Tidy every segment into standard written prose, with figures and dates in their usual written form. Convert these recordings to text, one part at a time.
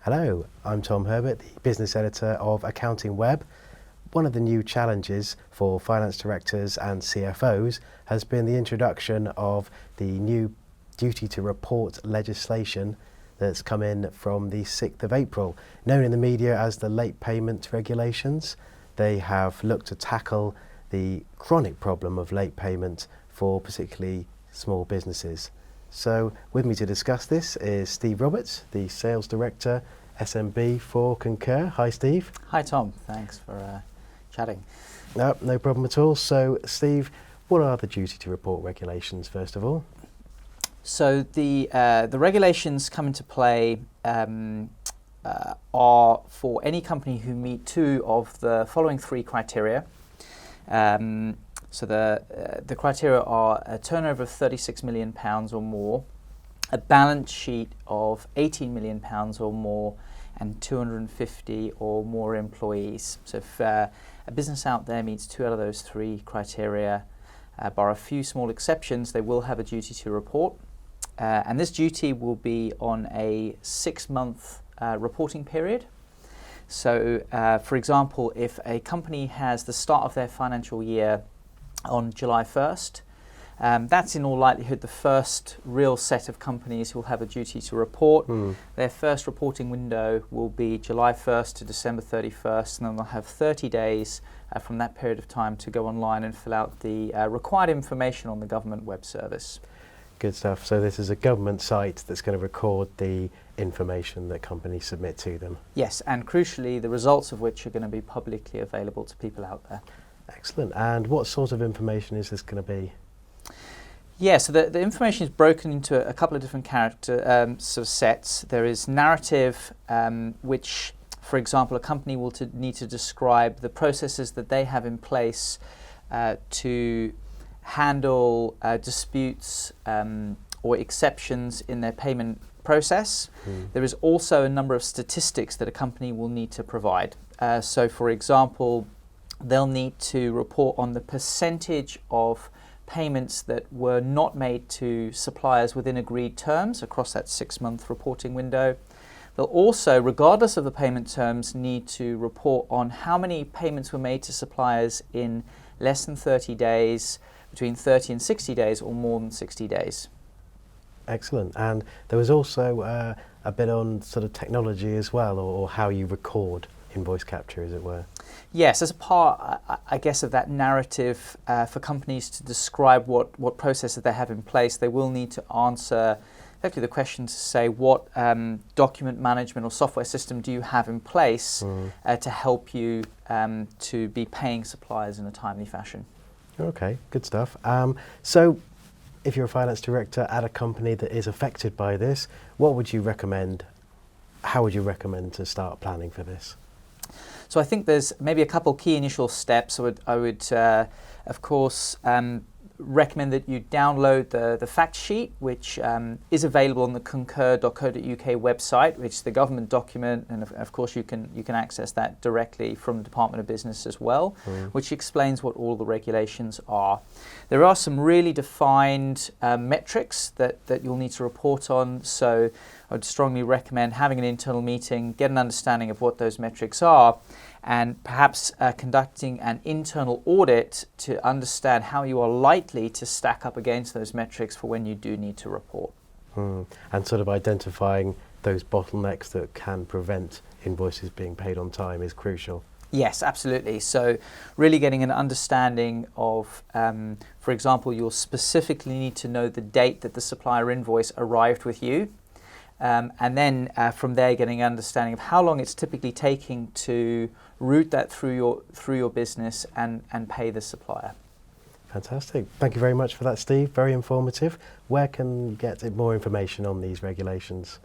Hello, I'm Tom Herbert, the business editor of Accounting Web. One of the new challenges for finance directors and CFOs has been the introduction of the new duty to report legislation that's come in from the 6th of April. Known in the media as the late payment regulations, they have looked to tackle the chronic problem of late payment for particularly small businesses. So with me to discuss this is Steve Roberts, the Sales Director, SMB for Concur. Hi Steve. Hi Tom, thanks for chatting. No problem at all. So Steve, what are the duty to report regulations first of all? So the regulations come into play are for any company who meet two of the following three criteria. So the criteria are a turnover of £36 million or more, a balance sheet of £18 million or more, and 250 or more employees. So if a business out there meets two out of those three criteria, bar a few small exceptions, they will have a duty to report. And this duty will be on a 6-month reporting period. So, for example, if a company has the start of their financial year on July 1st, that's in all likelihood the first real set of companies who will have a duty to report. Their first reporting window will be July 1st to December 31st, and then they'll have 30 days from that period of time to go online and fill out the required information on the government web service. Good stuff. So this is a government site that's going to record the information that companies submit to them. Yes, and crucially, the results of which are going to be publicly available to people out there. Excellent. And what sort of information is this going to be? Yeah, so the information is broken into a couple of different sort of sets. There is narrative, which, for example, a company will need to describe the processes that they have in place to handle disputes or exceptions in their payment process. There is also a number of statistics that a company will need to provide. So, for example, they'll need to report on the percentage of payments that were not made to suppliers within agreed terms across that 6-month reporting window. They'll also, regardless of the payment terms, need to report on how many payments were made to suppliers in less than 30 days, between 30 and 60 days, or more than 60 days. Excellent. And there was also a bit on sort of technology as well, or how you record invoice capture, as it were. Yes, as a part, I guess, of that narrative for companies to describe what processes they have in place, they will need to answer effectively the question to say what document management or software system do you have in place to help you to be paying suppliers in a timely fashion. Okay, good stuff. So if you're a finance director at a company that is affected by this, what would you recommend? How would you recommend to start planning for this? So I think there's maybe a couple key initial steps. I would of course, recommend that you download the fact sheet, which is available on the concur.co.uk website, which is the government document, and of course you can access that directly from the Department of Business as well, which explains what all the regulations are. There are some really defined metrics that you'll need to report on, so I would strongly recommend having an internal meeting, get an understanding of what those metrics are, and perhaps conducting an internal audit to understand how you are likely to stack up against those metrics for when you do need to report. And sort of identifying those bottlenecks that can prevent invoices being paid on time is crucial. Yes, absolutely. So really getting an understanding of, for example, you'll specifically need to know the date that the supplier invoice arrived with you. And then from there getting an understanding of how long it's typically taking to route that through your business and pay the supplier. Fantastic. Thank you very much for that, Steve. Very informative. Where can you get more information on these regulations?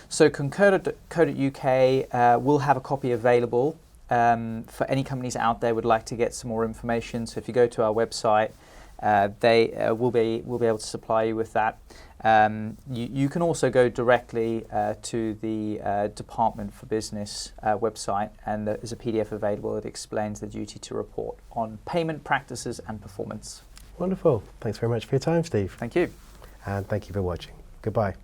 So concur.co.uk will have a copy available for any companies out there who would like to get some more information. So if you go to our website, they will be able to supply you with that. You can also go directly to the Department for Business website, and there's a PDF available that explains the duty to report on payment practices and performance. Wonderful. Thanks very much for your time, Steve. Thank you. And thank you for watching. Goodbye.